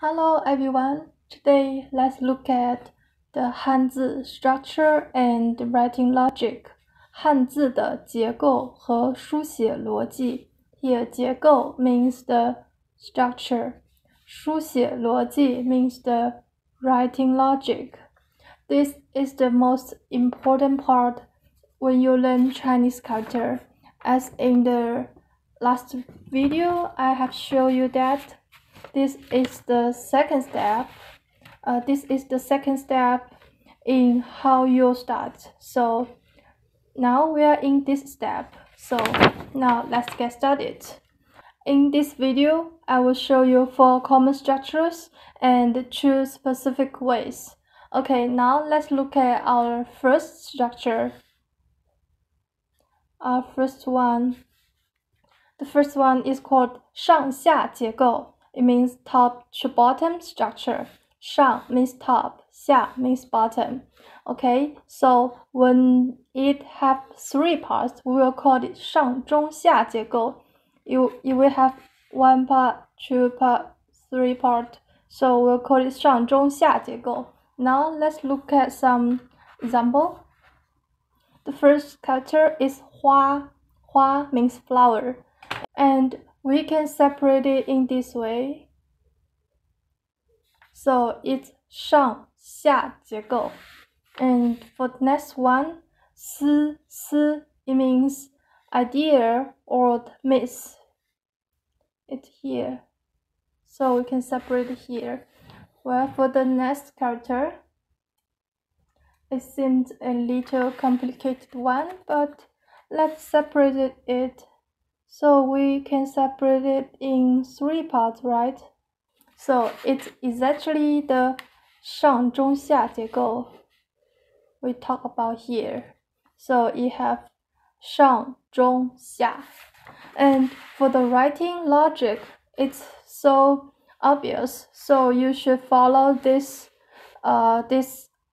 Hello everyone. Today let's look at the 汉字 structure and writing logic. 汉字的结构和书写逻辑。Here 结构 means the structure. 书写逻辑 means the writing logic. This is the most important part when you learn Chinese character. As in the last video, I have shown you that this is the second step. In how you start. So now we are in this step. So now let's get started. In this video, I will show you 4 common structures and 2 specific ways. Okay, now let's look at our first structure. The first one is called 上下结构. It means top to bottom structure. 上 means top, 下 means bottom. Okay, so when it have 3 parts, we will call it 上中下结构. You will have 1 part, 2 part, 3 part. So we'll call it 上中下结构. Now let's look at some example. The first character is 花. 花 means flower. And we can separate it in this way. So it's 上下结构. And for the next one, 思 it means idea or myth. It's here. So we can separate it here. Well, for the next character, it seems a little complicated one, but let's separate it. So we can separate it in 3 parts, right? So it is actually the 上中下结构we talk about here. So it have 上中下. And for the writing logic, it's so obvious. So you should follow this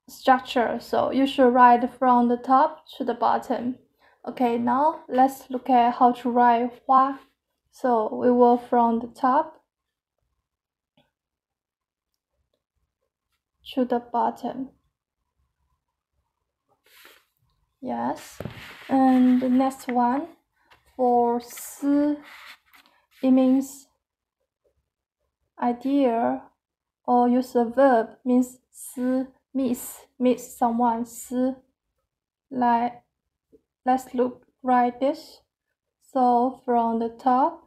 structure. So you should write from the top to the bottom. Okay, now let's look at how to write 花. So we will from the top to the bottom. Yes. And the next one for 思, it means idea, or use a verb means 思 meet someone. 思 like let's write this. So from the top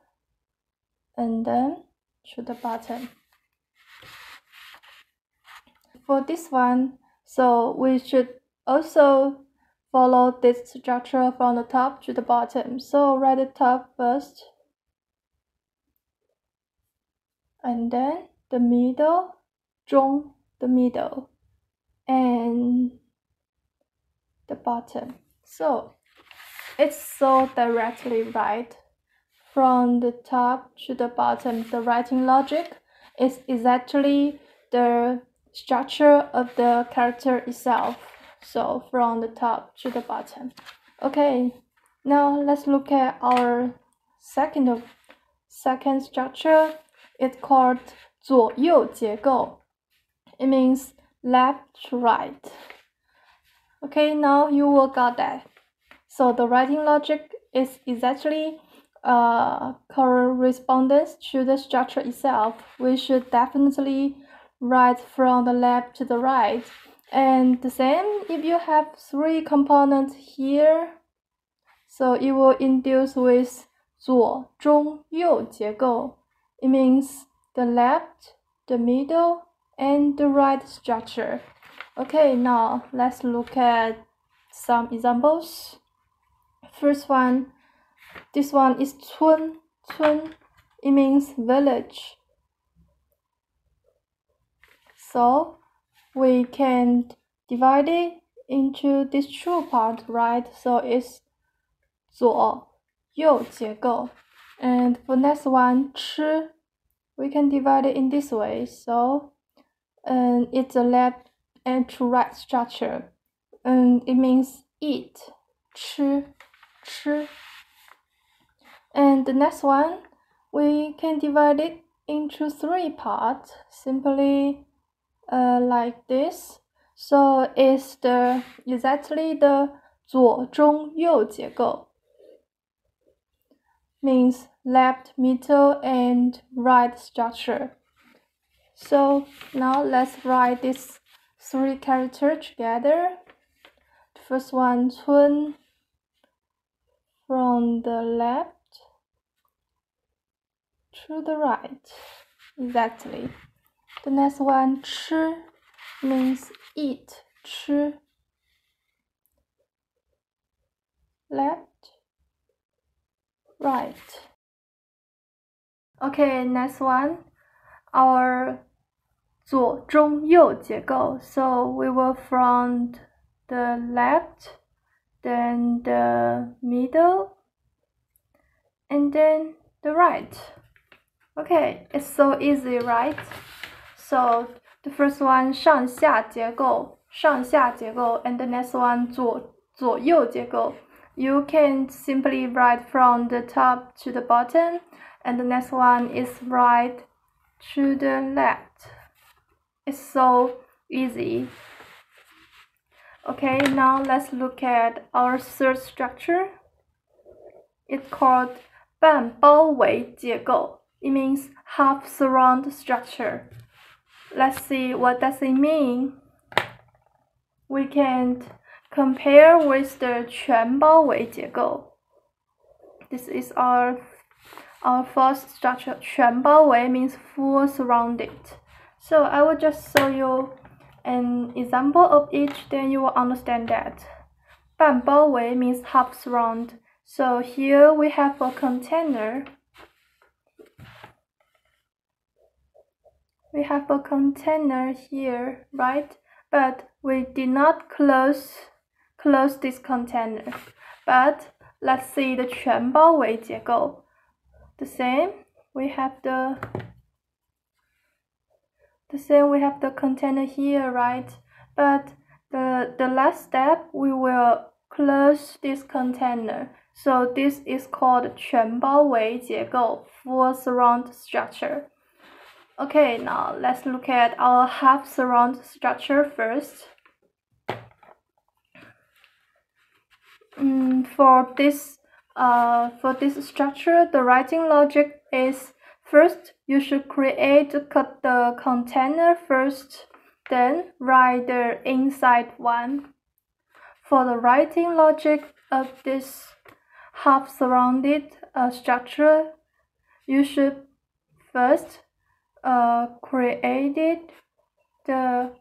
and then to the bottom. For this one, so we should also follow this structure from the top to the bottom. So write the top first, and then the middle, 中 the middle, and the bottom. So it's so directly right from the top to the bottom. The writing logic is exactly the structure of the character itself. So from the top to the bottom. Okay, now let's look at our second structure. It's called 左右结构. It means left to right. Okay, now you will got that. So the writing logic is exactly correspondence to the structure itself. We should definitely write from the left to the right. And the same if you have 3 components here. So it will induce with 左中右结构. It means the left, the middle, and the right structure. Okay, now let's look at some examples. First one, this one is 村. 村, it means village. So we can divide it into these 2 parts, right? So it's 左右结构. And for next one, 吃, we can divide it in this way. So it's a left and to right structure. And it means eat, 吃. And the next one, we can divide it into three parts, simply like this. So it's exactly the 左中右结构, means left, middle, and right structure. So now let's write these three characters together. The first one, 村, from the left to the right, exactly. The next one, 吃, means eat, 吃, left, right. Okay, next one, our 左中右结构. So we will from the left, then the middle, and then the right. Okay, it's so easy, right? So the first one 上下结构, 上下结构, and the next one 左右结构. You can simply write from the top to the bottom, and the next one is right to the left. It's so easy. Okay, now let's look at our third structure. It's called 半包围结构. It means half surround structure. Let's see what does it mean. We can compare with the 全包围结构. This is our first structure. 全包围 means full surrounded. So I will just show you an example of each, then you will understand that. 半包围 means half surround. So here we have a container. We have a container here, right? But we did not close this container. But let's see the 全包围结构. The same, we have the container here, right? But the last step, we will close this container. So this is called 全包围结构, full surround structure. Okay, now let's look at our half surround structure first. For this structure, the writing logic is first you should create the container first, then write the inside one. For the writing logic of this half surrounded structure, you should first create the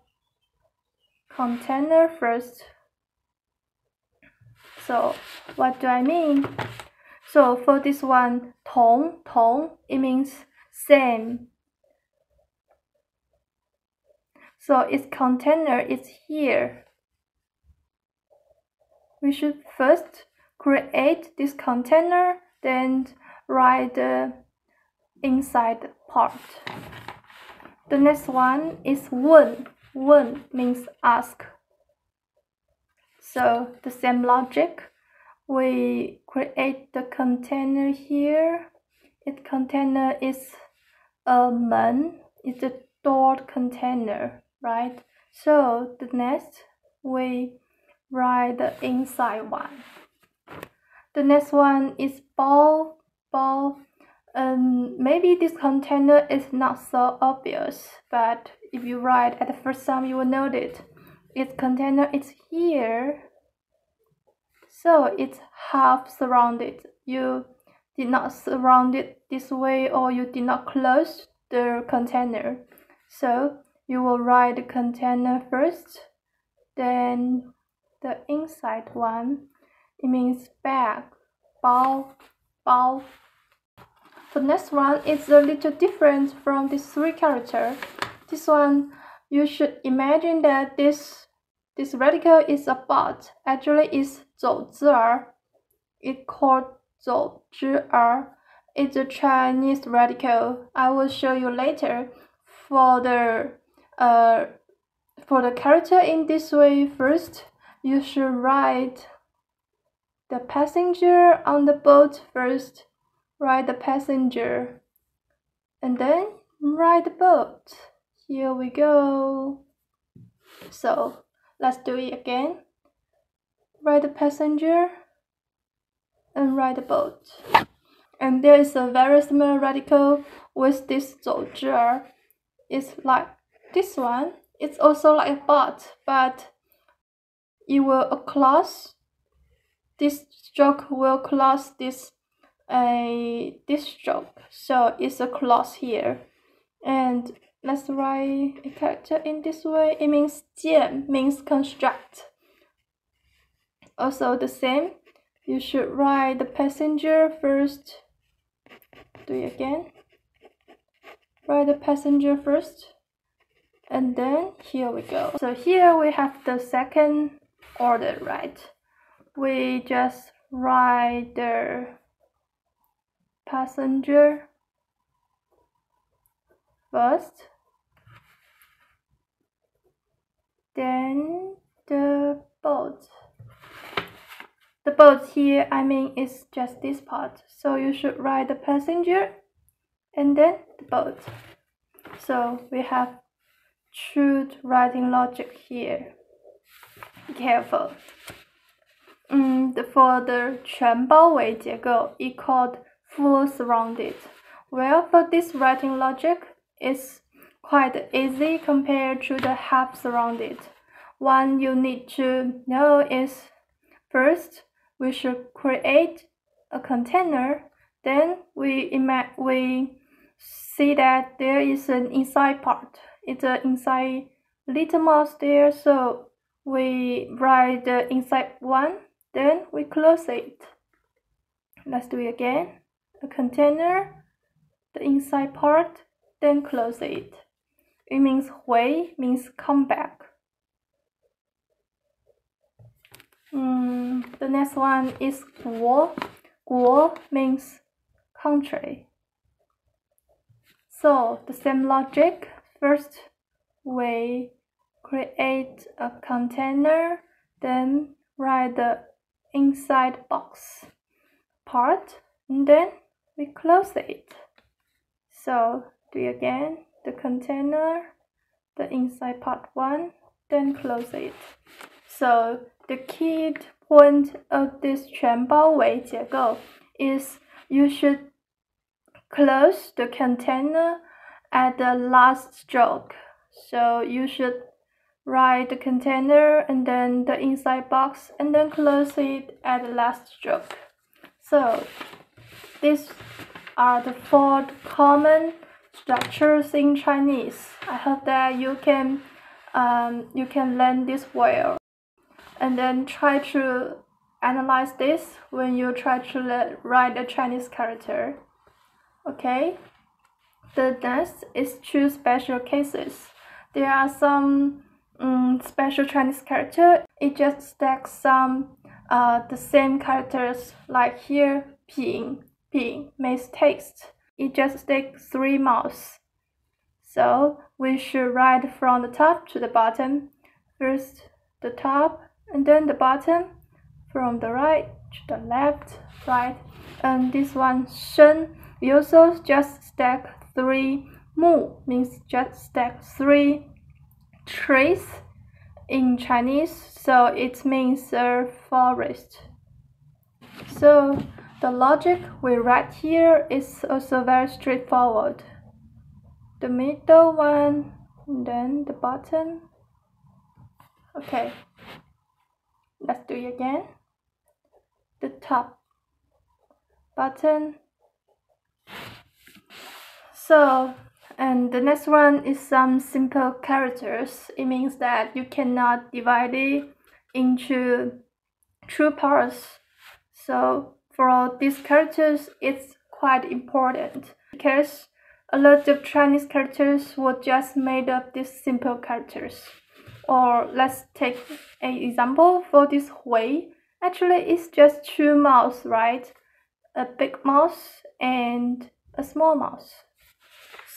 container first. So what do I mean? So for this one, 同, it means same. So its container is here. We should first create this container, then write the inside part. The next one is 问. 问 means ask. So the same logic. We create the container here. Its container is a 门. It's a door container, right? So the next we write the inside one. The next one is 包. Maybe this container is not so obvious, but if you write at the first time, you will notice its container is here. So it's half surrounded. You did not surround it this way, or you did not close the container. So you will write the container first, then the inside one. It means bag, 包. The next one is a little different from these three characters. This one, you should imagine that this radical is a but. Actually, it's 走之儿. It's called 走之儿. It's a Chinese radical. I will show you later. For the character in this way, first you should write the passenger on the boat first. Write the passenger. and then ride the boat. Here we go. So let's do it again. Ride the passenger and ride the boat. And there is a very similar radical with this 走之. It's like this one. It's also like a but it will close. This stroke will close this stroke. So it's a clause here. And let's write a character in this way. It means 建 means construct. Also the same. You should write the passenger first. Do it again. Write the passenger first. And then here we go. So here we have the second order, right? We just write the passenger first, then the boat. The boat here, I mean, is just this part. So you should write the passenger and then the boat. So we have true writing logic here. Be careful. For the 全包围结构, it called full surrounded. Well, for this writing logic, it's quite easy compared to the half surrounded. One you need to know is, first, we should create a container. Then we see that there is an inside part. It's an inside little mouse there, so we write the inside one, then we close it. Let's do it again. A container, the inside part, then close it. It means 回 means come back. The next one is 国. 国 means country. So the same logic. First, we create a container, then write the inside box part, and then we close it. So do it again. The container, the inside part one, then close it. So the key point of this 全包围结构 is you should close the container at the last stroke. So you should write the container and then the inside box and then close it at the last stroke. So these are the 4 common structures in Chinese. I hope that you can learn this well, and then try to analyze this when you try to write a Chinese character. Okay. The next is 2 special cases. There are some special Chinese character. It just stacks some the same characters, like here 品 means taste. It just sticks 3 mouse. So we should write from the top to the bottom. First the top and then the bottom, from the right to the left, right. And this one 生, we also just stack 3 木 means just stack 3 trees in Chinese, so it means a forest. So the logic we write here is also very straightforward. The middle one, and then the bottom. Okay, let's do it again. The top, bottom. So, and the next one is some simple characters. It means that you cannot divide it into 2 parts. So for all these characters, it's quite important because a lot of Chinese characters were just made of these simple characters. Or let's take an example for this 回. Actually, it's just 2 mouse, right? A big mouse and a small mouse.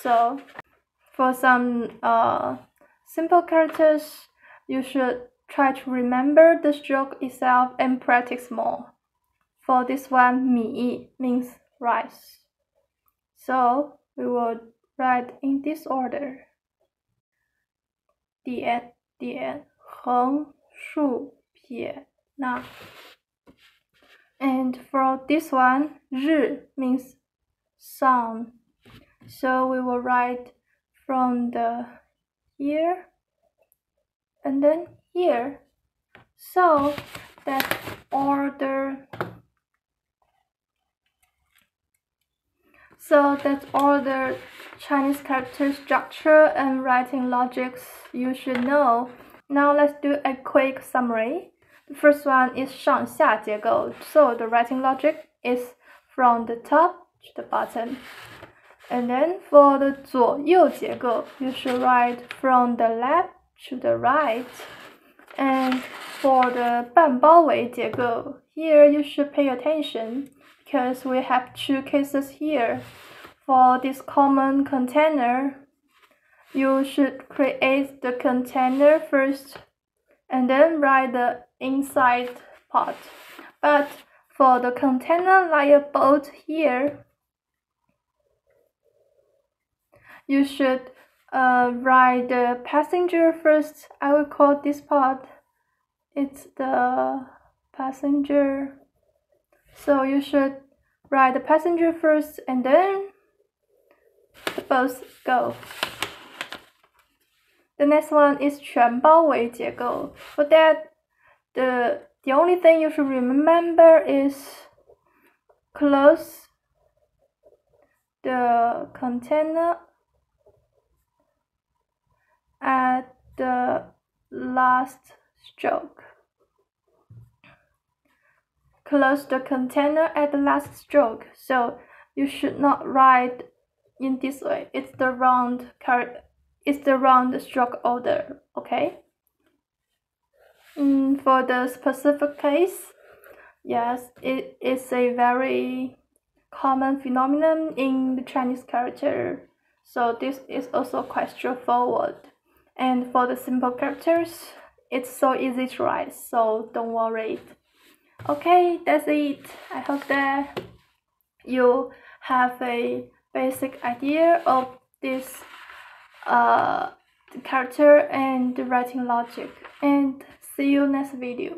So for some simple characters, you should try to remember the stroke itself and practice more. For this one, 米 means rice. So we will write in this order. 点点横竖撇捺. And for this one, 日 means sun. So we will write from the here and then here. So that all the Chinese character structure and writing logics you should know. Now let's do a quick summary. The first one is 上下结构. So the writing logic is from the top to the bottom. And then for the 左右结构, you should write from the left to the right. And for the 半包围结构, here you should pay attention because we have two cases here. For this common container, you should create the container first and then write the inside part. But for the container like a boat here, you should write the passenger first. I will call this part, it's the passenger. So you should write the passenger first and then the boats go. The next one is 全包围结构. For that, the only thing you should remember is close the container at the last stroke. Close the container at the last stroke. So you should not write in this way. It's the round stroke order. Okay. For the specific case, yes, it is a very common phenomenon in the Chinese character. So this is also quite straightforward. And for the simple characters, it's so easy to write, so don't worry. Okay, that's it. I hope that you have a basic idea of this character and the writing logic. And see you next video.